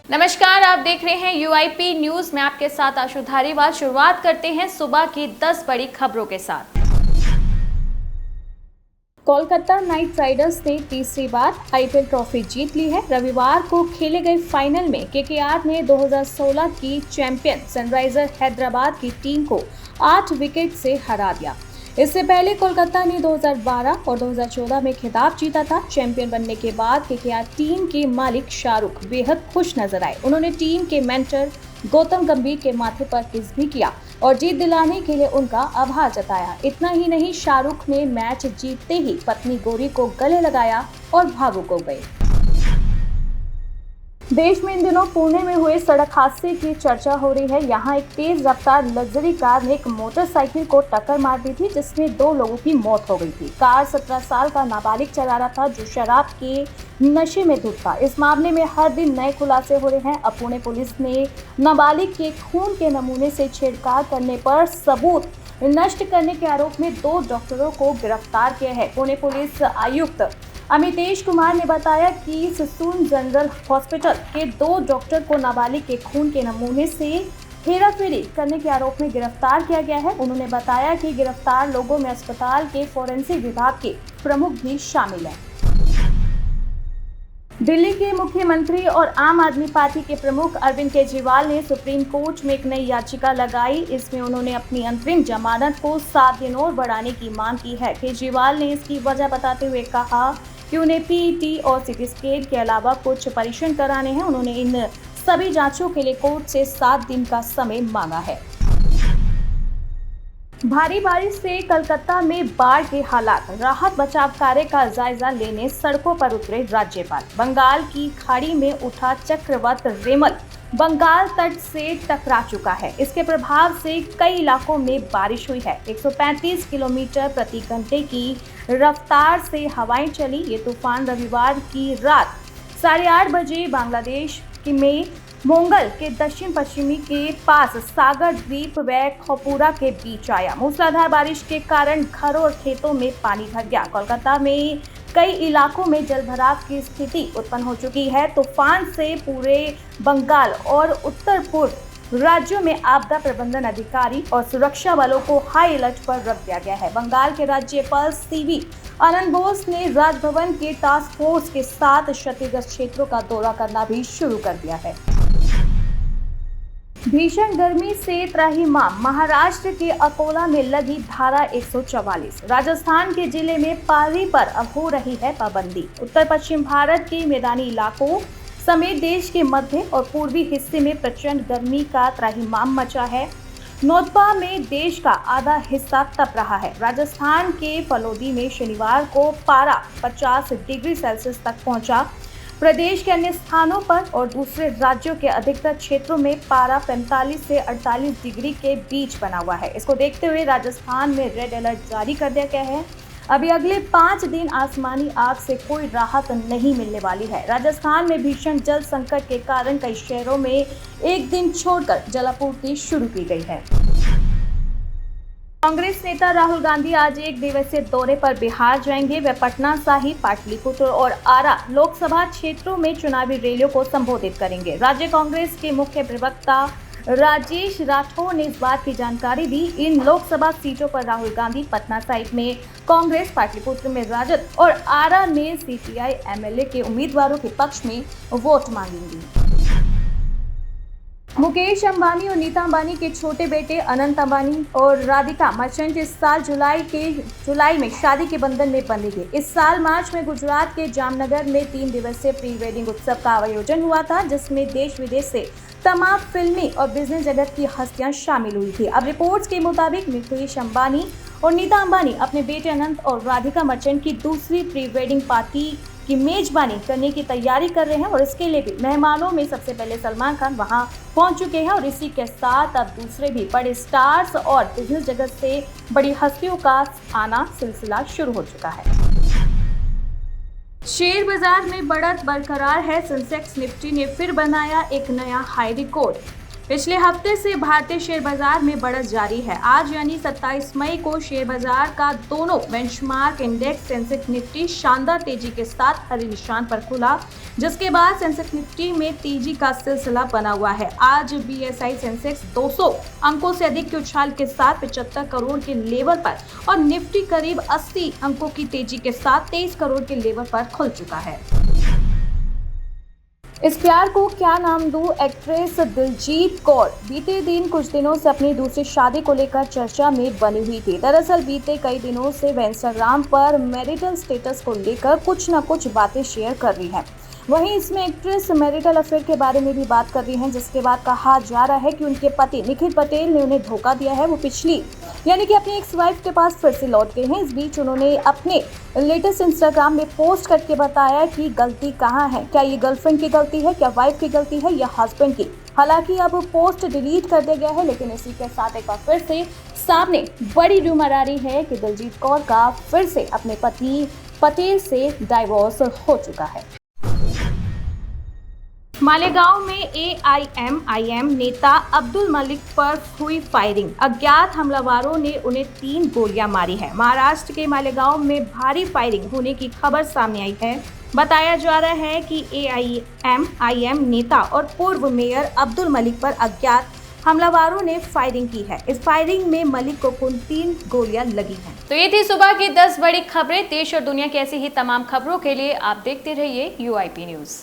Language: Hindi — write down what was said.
नमस्कार, आप देख रहे हैं यूआईपी न्यूज में आपके साथ आशु धारीवाल। शुरुआत करते हैं सुबह की 10 बड़ी खबरों के साथ। कोलकाता नाइट राइडर्स ने तीसरी बार आईपीएल ट्रॉफी जीत ली है। रविवार को खेले गए फाइनल में केकेआर ने 2016 की चैंपियन सनराइजर हैदराबाद की टीम को 8 विकेट से हरा दिया। इससे पहले कोलकाता ने 2012 और 2014 में खिताब जीता था। चैंपियन बनने के बाद केकेआर टीम के मालिक शाहरुख बेहद खुश नजर आए। उन्होंने टीम के मेंटर गौतम गंभीर के माथे पर किस भी किया और जीत दिलाने के लिए उनका आभार जताया। इतना ही नहीं, शाहरुख ने मैच जीतते ही पत्नी गौरी को गले लगाया और भावुक हो गए। देश में इन दिनों पुणे में हुए सड़क हादसे की चर्चा हो रही है। यहाँ एक तेज रफ्तार लग्जरी कार ने एक मोटरसाइकिल को टक्कर मार दी थी, जिसमें 2 लोगों की मौत हो गई थी। कार 17 साल का नाबालिग चला रहा था, जो शराब के नशे में धुत था। इस मामले में हर दिन नए खुलासे हो रहे हैं। अब पुणे पुलिस ने नाबालिग के खून के नमूने से छेड़छाड़ करने पर सबूत नष्ट करने के आरोप में 2 डॉक्टरों को गिरफ्तार किया है। पुणे पुलिस आयुक्त अमितेश कुमार ने बताया कि ससून जनरल हॉस्पिटल के 2 डॉक्टर को नाबालिग के खून के नमूने से हेराफेरी करने के आरोप में गिरफ्तार किया गया है। उन्होंने बताया कि गिरफ्तार लोगों में अस्पताल के फोरेंसिक विभाग के प्रमुख भी शामिल हैं। दिल्ली के मुख्यमंत्री और आम आदमी पार्टी के प्रमुख अरविंद केजरीवाल ने सुप्रीम कोर्ट में एक नई याचिका लगाई। इसमें उन्होंने अपनी अंतरिम जमानत को 7 दिन और बढ़ाने की मांग की है। केजरीवाल ने इसकी वजह बताते हुए कहा कि उन्हें पीईटी और सिटी स्कैन के अलावा कुछ परीक्षण कराने हैं। उन्होंने इन सभी जांचों के लिए कोर्ट से 7 दिन का समय मांगा है। भारी बारिश से कलकत्ता में बाढ़ के हालात, राहत बचाव कार्य का जायजा लेने सड़कों पर उतरे राज्यपाल। बंगाल की खाड़ी में उठा चक्रवात रेमल बंगाल तट से टकरा चुका है। इसके प्रभाव से कई इलाकों में बारिश हुई है। 135 किलोमीटर प्रति घंटे की रफ्तार से हवाएं चली। ये तूफान रविवार की रात 8:30 बजे बांग्लादेश में मोंगल के दक्षिण पश्चिमी के पास सागर द्वीप व खपुरा के बीच आया। मूसलाधार बारिश के कारण घरों और खेतों में पानी भर गया। कोलकाता में कई इलाकों में जलभराव की स्थिति उत्पन्न हो चुकी है। तूफान से पूरे बंगाल और उत्तर पूर्व राज्यों में आपदा प्रबंधन अधिकारी और सुरक्षा बलों को हाई अलर्ट पर रख दिया गया है। बंगाल के राज्यपाल सीवी आनंद बोस ने राजभवन के टास्क फोर्स के साथ क्षतिग्रस्त क्षेत्रों का दौरा करना भी शुरू कर दिया है। भीषण गर्मी से त्राहिमाम, महाराष्ट्र के अकोला में लगी धारा 144। राजस्थान के जिले में पारी पर अब हो रही है पाबंदी। उत्तर पश्चिम भारत के मैदानी इलाकों समेत देश के मध्य और पूर्वी हिस्से में प्रचंड गर्मी का त्राहिमाम मचा है। नौतपा में देश का आधा हिस्सा तप रहा है। राजस्थान के फलोदी में शनिवार को पारा 50 डिग्री सेल्सियस तक पहुंचा। प्रदेश के अन्य स्थानों पर और दूसरे राज्यों के अधिकतर क्षेत्रों में पारा 45 से 48 डिग्री के बीच बना हुआ है। इसको देखते हुए राजस्थान में रेड अलर्ट जारी कर दिया गया है। अभी अगले 5 दिन आसमानी आग से कोई राहत नहीं मिलने वाली है। राजस्थान में भीषण जल संकट के कारण कई शहरों में एक दिन छोड़कर जलापूर्ति शुरू की गई है। कांग्रेस नेता राहुल गांधी आज 1 दिवसीय दौरे पर बिहार जाएंगे। वे पटना साहिब, पाटलिपुत्र और आरा लोकसभा क्षेत्रों में चुनावी रैलियों को संबोधित करेंगे। राज्य कांग्रेस के मुख्य प्रवक्ता राजेश राठौर ने इस बात की जानकारी दी। इन लोकसभा सीटों पर राहुल गांधी पटना साहिब में कांग्रेस, पाटलिपुत्र में राजद और आरा में सीपीआई एमएलए के उम्मीदवारों के पक्ष में वोट मांगेंगे। मुकेश अंबानी और नीता अंबानी के छोटे बेटे अनंत अंबानी और राधिका मर्चेंट इस साल जुलाई में शादी के बंधन में बंधेंगे। इस साल मार्च में गुजरात के जामनगर में 3 दिवसीय प्री वेडिंग उत्सव का आयोजन हुआ था, जिसमें देश विदेश से तमाम फिल्मी और बिजनेस जगत की हस्तियां शामिल हुई थी। अब रिपोर्ट्स के मुताबिक मुकेश अंबानी और नीता अंबानी अपने बेटे अनंत और राधिका मर्चेंट की दूसरी प्री वेडिंग पार्टी की मेजबानी करने की तैयारी कर रहे हैं और इसके लिए भी मेहमानों में सबसे पहले सलमान खान वहां पहुंच चुके हैं और इसी के साथ अब दूसरे भी बड़े स्टार्स और बिजनेस जगत से बड़ी हस्तियों का आना सिलसिला शुरू हो चुका है। शेयर बाजार में बढ़त बरकरार है। सेंसेक्स निफ्टी ने फिर बनाया एक नया हाई रिकॉर्ड। पिछले हफ्ते से भारतीय शेयर बाजार में बढ़त जारी है। आज यानी 27 मई को शेयर बाजार का दोनों बेंचमार्क इंडेक्स सेंसेक्स निफ्टी शानदार तेजी के साथ हरे निशान पर खुला, जिसके बाद सेंसेक्स निफ्टी में तेजी का सिलसिला बना हुआ है। आज बीएसई सेंसेक्स 200 अंकों से अधिक के उछाल के साथ 75 करोड़ के लेवल पर और निफ्टी करीब 80 अंकों की तेजी के साथ 23 करोड़ के लेवल पर खुल चुका है। इस प्यार को क्या नाम दूं? एक्ट्रेस दिलजीत कौर बीते दिन कुछ दिनों से अपनी दूसरी शादी को लेकर चर्चा में बनी हुई थी। दरअसल बीते कई दिनों से वह इंस्टाग्राम पर मैरिटल स्टेटस को लेकर कुछ न कुछ बातें शेयर कर रही हैं। वहीं इसमें एक्ट्रेस मैरिटल अफेयर के बारे में भी बात कर रही हैं, जिसके बाद कहा जा रहा है कि उनके पति निखिल पटेल ने उन्हें धोखा दिया है। वो पिछली यानी कि अपनी एक्स वाइफ के पास फिर से लौट गए हैं। इस बीच उन्होंने अपने लेटेस्ट इंस्टाग्राम में पोस्ट करके बताया कि गलती कहाँ है, क्या ये गर्लफ्रेंड की गलती है, क्या वाइफ की गलती है या हस्बैंड की। हालांकि अब पोस्ट डिलीट कर दिया गया है, लेकिन इसी के साथ एक बार फिर से सामने बड़ी रूमर आ रही है कि दिलजीत कौर का फिर से अपने पति पटेल से डाइवोर्स हो चुका है। मालेगांव में एआईएमआईएम नेता अब्दुल मलिक पर हुई फायरिंग। अज्ञात हमलावरों ने उन्हें 3 गोलियां मारी है। महाराष्ट्र के मालेगांव में भारी फायरिंग होने की खबर सामने आई है। बताया जा रहा है कि एआईएमआईएम नेता और पूर्व मेयर अब्दुल मलिक पर अज्ञात हमलावरों ने फायरिंग की है। इस फायरिंग में मलिक को कुल 3 गोलियां लगी हैं। तो ये थी सुबह की 10 बड़ी खबरें। देश और दुनिया की ऐसी ही तमाम खबरों के लिए आप देखते रहिए UIP न्यूज़।